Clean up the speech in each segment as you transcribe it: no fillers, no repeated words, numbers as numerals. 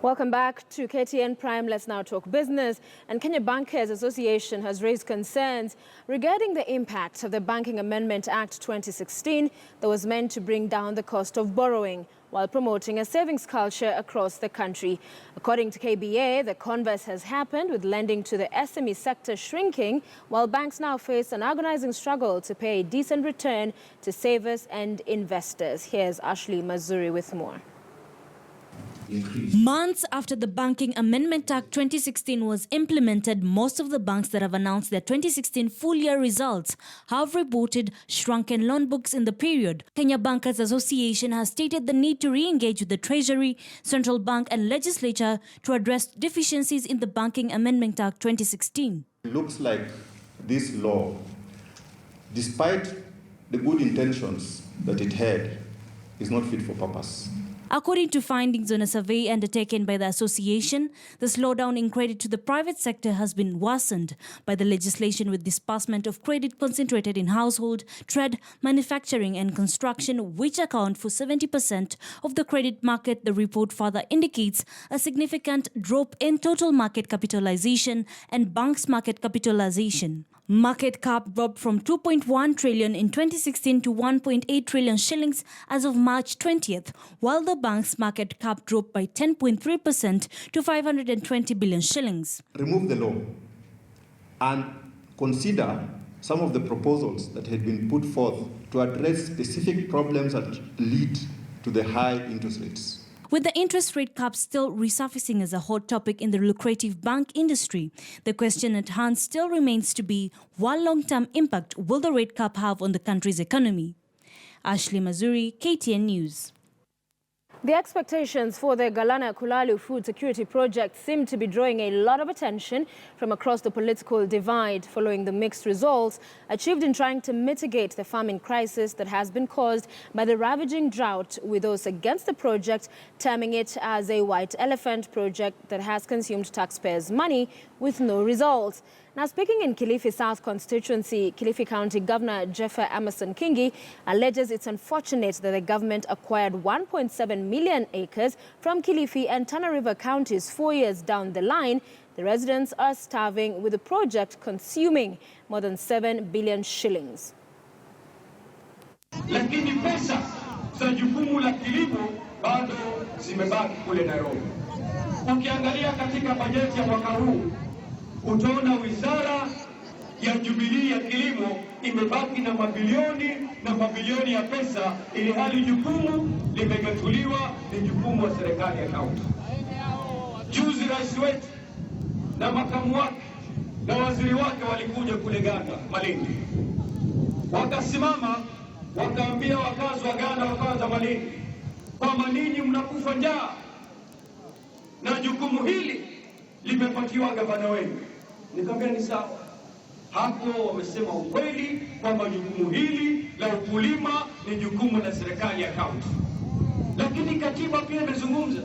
Welcome back to KTN Prime. Let's now talk business. And Kenya Bankers Association has raised concerns regarding the impact of the Banking Amendment Act 2016 that was meant to bring down the cost of borrowing while promoting a savings culture across the country. According to KBA, the converse has happened, with lending to the SME sector shrinking, while banks now face an agonizing struggle to pay a decent return to savers and investors. Here's Ashley Mazuri with more. Months after the Banking Amendment Act 2016 was implemented, most of the banks that have announced their 2016 full-year results have reported shrunken loan books in the period. Kenya Bankers Association has stated the need to re-engage with the Treasury, Central Bank and Legislature to address deficiencies in the Banking Amendment Act 2016. It looks like this law, despite the good intentions that it had, is not fit for purpose. According to findings on a survey undertaken by the association, the slowdown in credit to the private sector has been worsened by the legislation, with disbursement of credit concentrated in household, trade, manufacturing and construction, which account for 70% of the credit market. The report further indicates a significant drop in total market capitalization and banks' market capitalization. Market cap dropped from 2.1 trillion in 2016 to 1.8 trillion shillings as of March 20th, while the bank's market cap dropped by 10.3% to 520 billion shillings. Remove the law and consider some of the proposals that had been put forth to address specific problems that lead to the high interest rates. With the interest rate cap still resurfacing as a hot topic in the lucrative bank industry, the question at hand still remains to be, what long-term impact will the rate cap have on the country's economy? Ashley Mazuri, KTN News. The expectations for the Galana Kulalu food security project seem to be drawing a lot of attention from across the political divide following the mixed results achieved in trying to mitigate the famine crisis that has been caused by the ravaging drought, with those against the project terming it as a white elephant project that has consumed taxpayers' money with no results. Now, speaking in Kilifi South constituency, Kilifi County Governor Jeffer Emerson Kingi alleges it's unfortunate that the government acquired 1.7 million acres from Kilifi and Tana River counties 4 years down the line. The residents are starving, with the project consuming more than 7 billion shillings. Lakini pesa za jukumu la kilimo bado zimebaki kule Nairobi. Ukiangalia katika bajeti ya mwaka huu, utaona wizara ya Jubilee ya kilimo imebaki na mabilioni ya pesa, ili hali jukumu limegatuliwa, ni jukumu wa serikali ya kaunti. Juzi rais wetu na makamu wake na waziri wake walikuja kule Ganda, Malindi, wakasimama wakaambia wakazi wa Ganda, wakazi wa Malindi, kwamba ninyi mnakufa njaa na jukumu hili limepatiwa gavana wenu. Nikamwambia ni sawa. Hapo wamesema ukweli kwamba jukumu hili la ukulima ni jukumu la serikali ya kaunti. Lakini katiba pia imezungumza,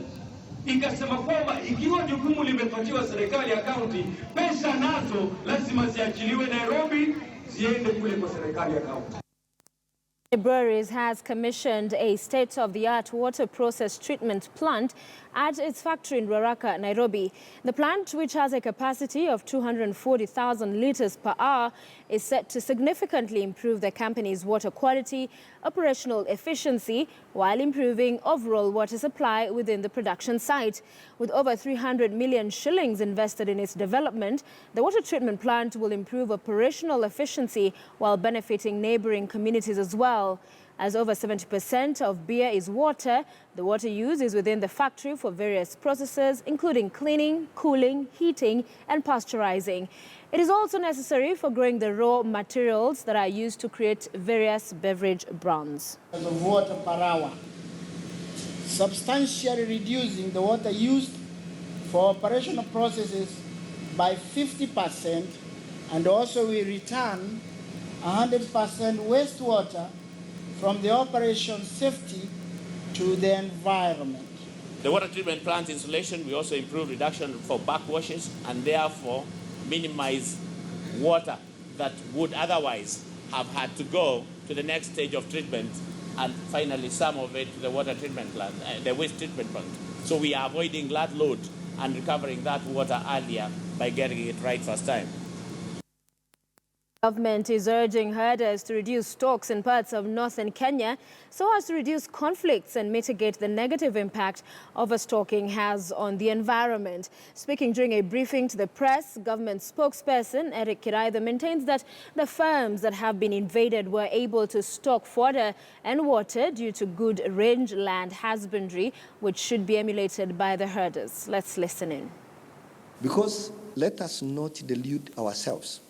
ikasema kwamba ikiwa jukumu limepatiwa serikali ya kaunti, pesa nazo lazima ziachiliwe Nairobi, ziende kule kwa serikali ya kaunti. Breweries has commissioned a state-of-the-art water process treatment plant at its factory in Ruaraka, Nairobi. The plant, which has a capacity of 240,000 litres per hour, is set to significantly improve the company's water quality, operational efficiency, while improving overall water supply within the production site. With over 300 million shillings invested in its development, the water treatment plant will improve operational efficiency while benefiting neighbouring communities as well. As over 70% of beer is water, the water used is within the factory for various processes, including cleaning, cooling, heating and pasteurizing. It is also necessary for growing the raw materials that are used to create various beverage brands. Of water per hour, substantially reducing the water used for operational processes by 50%, and also we return 100% wastewater from the operation safety to the environment. The water treatment plant installation, we also improve reduction for backwashes and therefore minimize water that would otherwise have had to go to the next stage of treatment, and finally some of it to the water treatment plant, the waste treatment plant. So we are avoiding that load and recovering that water earlier by getting it right first time. Government is urging herders to reduce stocks in parts of northern Kenya so as to reduce conflicts and mitigate the negative impact overstocking has on the environment. Speaking during a briefing to the press, government spokesperson Eric Kiraitho maintains that the farms that have been invaded were able to stock fodder and water due to good rangeland husbandry, which should be emulated by the herders. Let's listen in. Because let us not delude ourselves.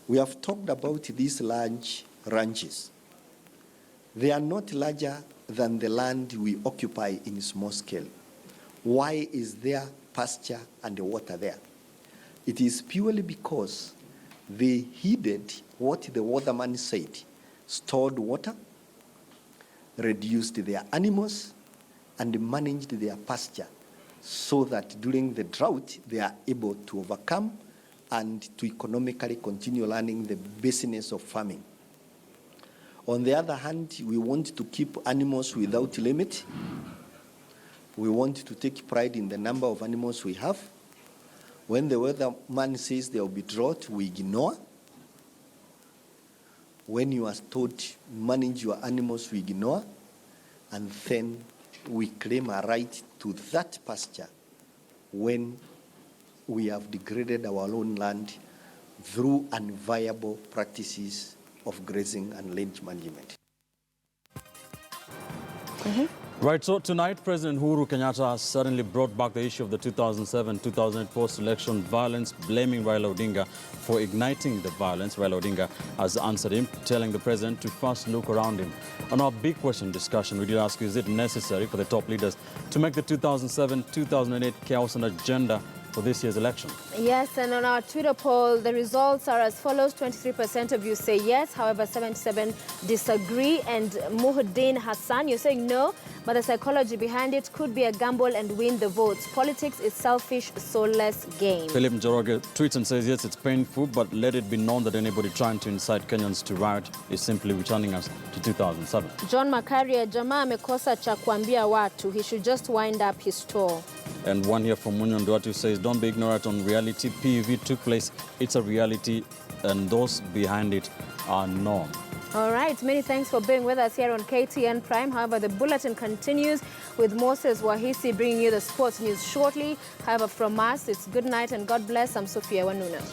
We have talked about these large ranches. They are not larger than the land we occupy in small scale. Why is there pasture and water there? It is purely because they heeded what the waterman said, stored water, reduced their animals, and managed their pasture so that during the drought they are able to overcome and to economically continue running the business of farming. On the other hand, we want to keep animals without limit. We want to take pride in the number of animals we have. When the weatherman says there will be drought, we ignore. When you are told manage your animals, we ignore. And then we claim a right to that pasture when we have degraded our own land through unviable practices of grazing and land management. Right, so tonight, President Uhuru Kenyatta suddenly brought back the issue of the 2007-2008 post-election violence, blaming Raila Odinga for igniting the violence. Raila Odinga has answered him, telling the president to first look around him. On our big question discussion, we did ask, is it necessary for the top leaders to make the 2007-2008 chaos an agenda for this year's election? Yes, and on our Twitter poll, the results are as follows. 23% of you say yes, however, 77% disagree. And Muhuddin Hassan, you're saying no, but the psychology behind it could be a gamble and win the votes. Politics is selfish, soulless game. Philip Njoroge tweets and says, yes, it's painful, but let it be known that anybody trying to incite Kenyans to riot is simply returning us to 2007. John Macario, jamaa amekosa cha kuambia watu. He should just wind up his store. And one here from Munyon Duatu says, don't be ignorant on reality. PEV took place. It's a reality, and those behind it are known. All right, many thanks for being with us here on KTN Prime. However, the bulletin continues with Moses Wahisi bringing you the sports news shortly. However, from us, it's good night and God bless. I'm Sophia Wanuna.